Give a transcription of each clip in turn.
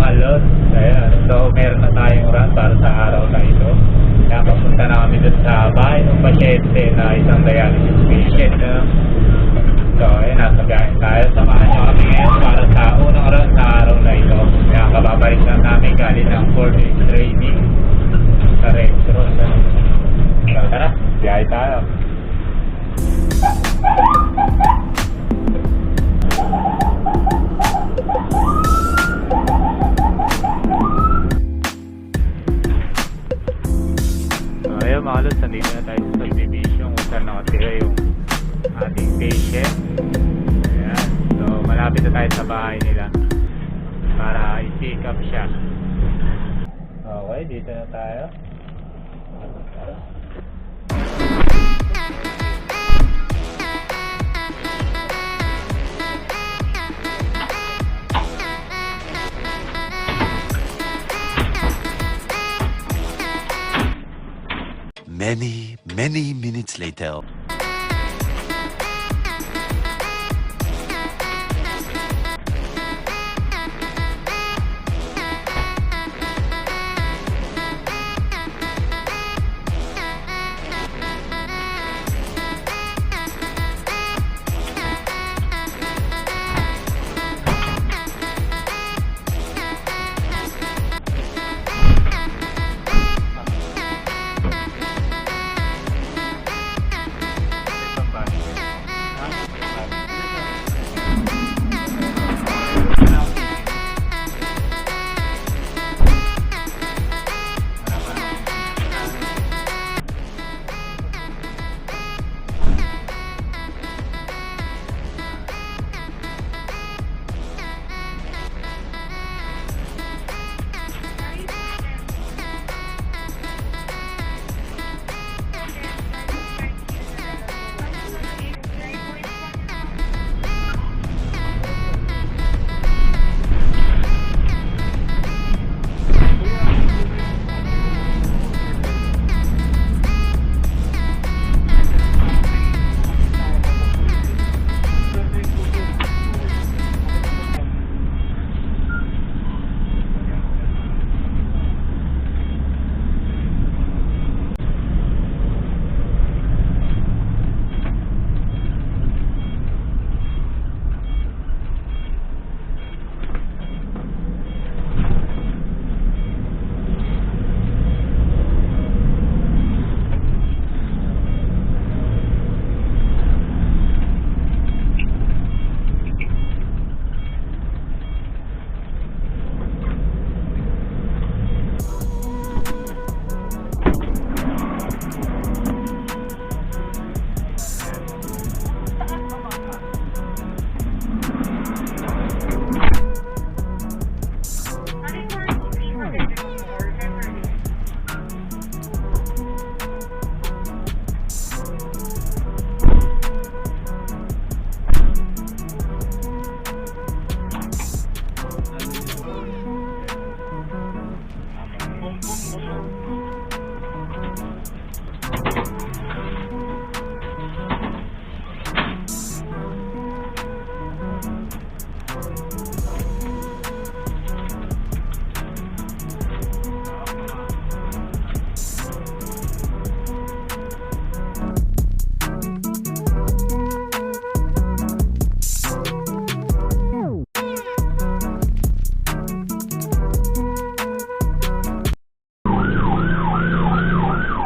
Malot. Ayan. So, meron na tayong run para sa araw na ito. Kaya papunta na kami dun sa bahay ng pasyente na isang dialysis patient. So, ayan, nasa biyahe tayo. Samahan nyo kami ngayon para sa unang run sa araw na ito. Kaya kababalik lang namin galing ng 4 days training sa Red Cross. So, tara, biyahe tayo. Ayun mga lods, nandito na tayo sa subdivision kung saan nakatira yung ating patient. Ayan. So malapit na tayo sa bahay nila para i-pick up siya. Okay, dito na tayo. Many minutes later.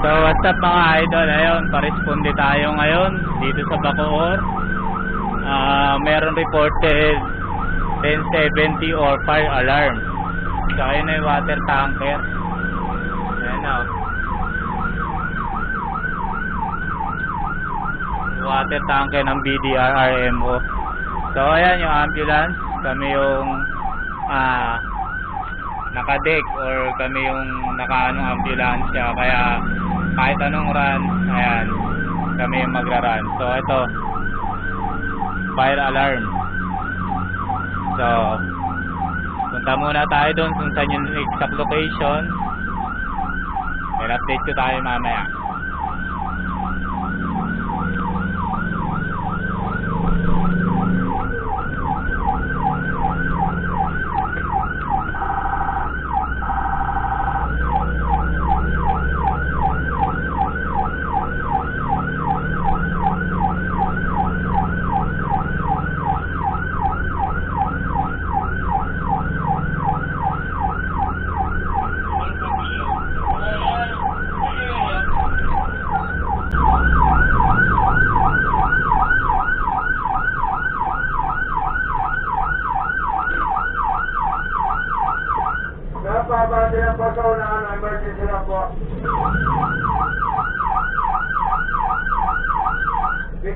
So what's up mga idol, ayun, paresponde tayo ngayon dito sa Bacoor. Meron reported 1070 or fire alarm. So ayun na yung water tanker. Ayan o. Water tanker ng BDRRMO. So ayan yung ambulance. Kami yung naka-deck or kami yung naka-anong ambulansya. Kaya kahit anong run, ayan, kami yung magra-run. So ito, fire alarm. So punta muna tayo doon kung saan yung exact location. Then update ko tayo mamaya.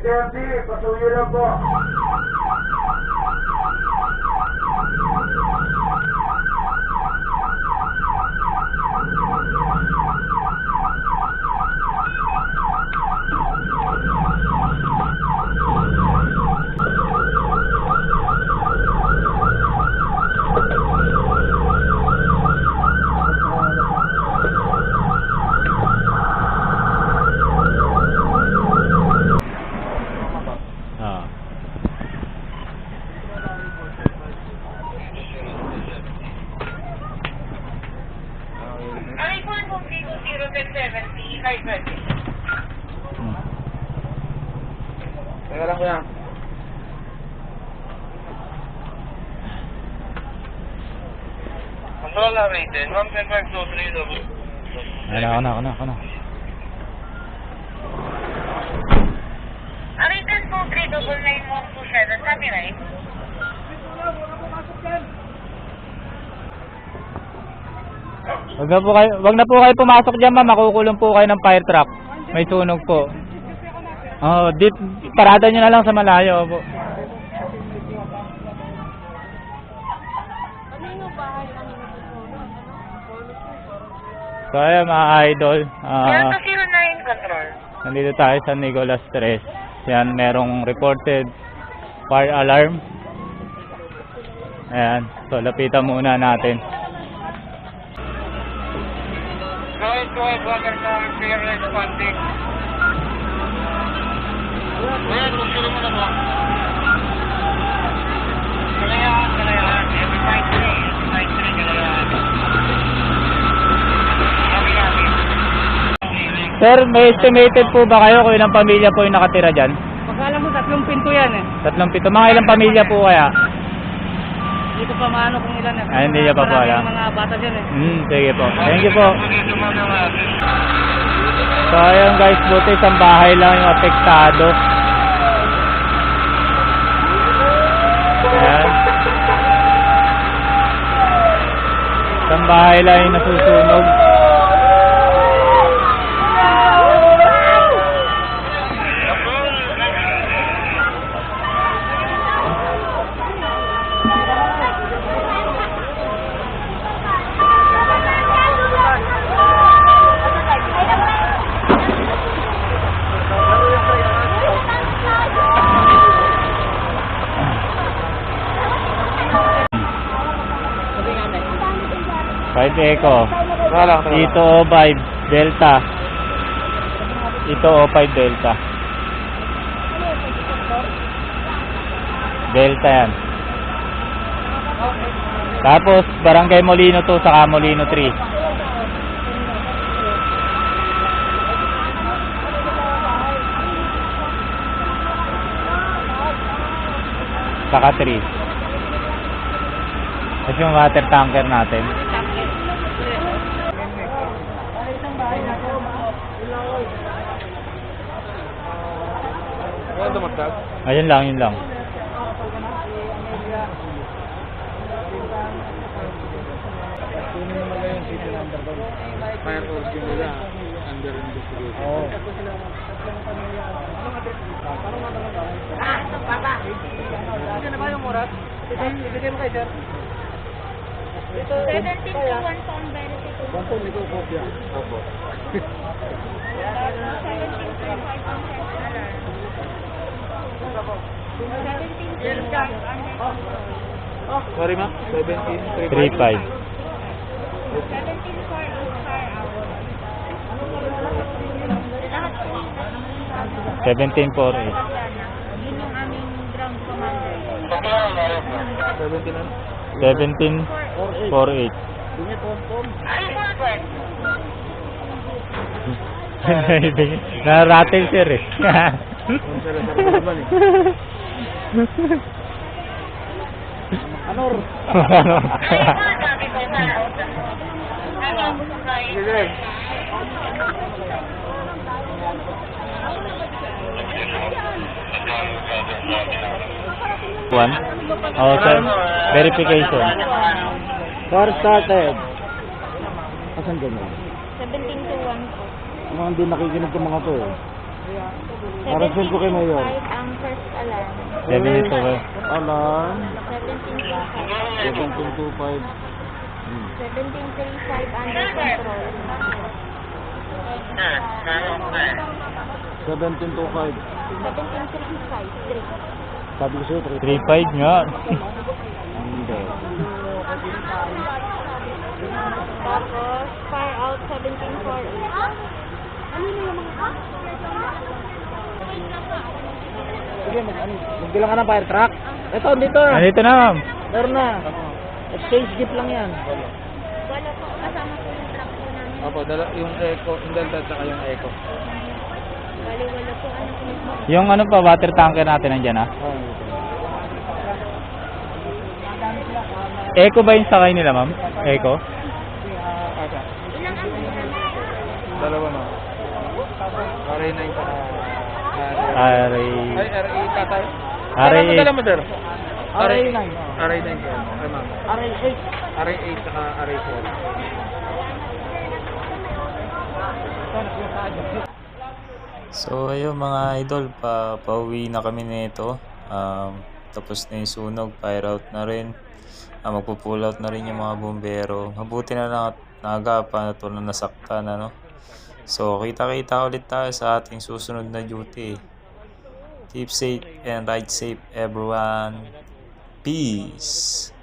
PMD, pasuyo lang po. Ah. Ay, kung kung 01070, high budget. Teka lang kuya. Control na rated, 1.523 double. Ako na. Rated po 399-127, sabi right? Wag na po kayo pumasok diyan, ma'am. Makukulong po kayo ng fire truck. May sunog po. Oh, parada niyo na lang sa malayo po. So ayan mga idol, 009 control. nandito tayo sa Nicolas 3. Yan, merong reported fire alarm. Ayan, so lapitan muna natin. Go ahead, water sa clear responding. Ayan, gusto mo na ba? Kalayaan. Every 5-3, kalayaan. Sir, may estimated po ba kayo kung ilang pamilya po yung nakatira dyan? Pagkala mo, 3 pinto yan eh. 3 pito. Mga ilang pamilya po kaya? Hindi ko pa maano kung ilan eh. Ay, hindi niya pa po alam. Maraming mga bata dyan eh. Sige po. Thank you po. So ayun guys, buti isang bahay lang yung apektado. Ayan. Isang bahay lang yung nasusunog. Five Echo. Ito O5 Delta. Ito O5 Delta. Delta yan. Tapos Barangay Molino 2 saka Molino 3. Saka 3. Tapos yung water tanker natin. Ayun lang, yun lang. Fire force yung nila under investigation. Oo. Ito na ba yung murat? Ibigay mo kay sir. 17 to 1 pound verification. 1 pound ito kopya. Opo. 17 to 5 pound alarm. 17 to 1 Sorry ma? 17, 3.5. 17 for each fire hour. 17.48. Yun yung aming ground commander. 17 ano? 17.48. Dunya tom-tom. Ay, forward. Naratil sir eh. Ang sarap naman eh. Anor. Ay, mga dami ko na. Ano, Sige. One. Oh, sir. Verification. Car started. Asan ka na? 17 to 1 po. Mga hindi nakikinig ng mga to eh. Para send ko kay Mayor. 17.5 ang first alarm. 72. Alarm. 17.5. 1725. 17.35 under control. 1725. 17.35. Sabi ko sa'yo, 3.5 nga. Hindi. Tapos, fire out 17.48. Sige, magbilang ka ng fire truck. Ito, dito. Nandito na, ma'am. Meron na. Exchange gift lang yan. Wala po, kasama po yung truck po namin. Opo, yung Eco, yung Delta at yung Eco. Bali, wala po, ano po mismo. Yung ano pa, water tanker natin nandyan, ha? Eco ba yung sakay nila, ma'am? Eco? Ilang ang Dalawa na. RA9 pa. Aray. Ay, RA tatay. RA8. Ano dala mo, sir? RA9. RA9 po. Ay, ma'am. RA8. RA8 saka RA4. So ayun mga idol, pauwi na kami nito. Tapos na yung sunog, fire out na rin. Magpo-pull out na rin yung mga bumbero. Mabuti na lang at naagapan at walang nasaktan, ano. So kita-kita ulit tayo sa ating susunod na duty. Keep safe and ride safe everyone. Peace!